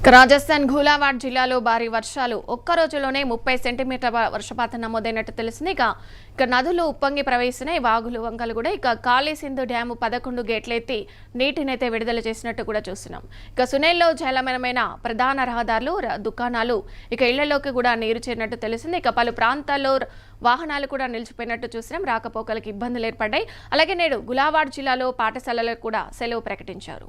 రాజస్థాన్ ఘూలావాడ్ జిల్లాలో భారీ వర్షాలు ఒక్క రోజులోనే 30 సెంటీమీటర్ల వర్షపాతం నమోదైనట్టు తెలిసింది. ఇక నదులు ఉప్పొంగి ప్రవహిస్తున్నాయి. వాగులు వంకలు కూడా ఇక కాళీసింధు డ్యాము 11 గేట్లెత్తి నీటినైతే విడుదల చేసినట్టు కూడా చూస్తున్నాం. ఇక సునేల్లో జలమయమైన ప్రధాన రహదారులు దుకాణాలు ఇక ఇళ్లలోకి కూడా నీరు చేరినట్టు తెలిసింది. ఇక పలు ప్రాంతాల్లో వాహనాలు కూడా నిలిచిపోయినట్టు చూసినాం. రాకపోకలకు ఇబ్బందులు ఏర్పడ్డాయి. అలాగే నేడు ఘూలావాడ్ జిల్లాలో పాఠశాలలకు కూడా సెలవు ప్రకటించారు.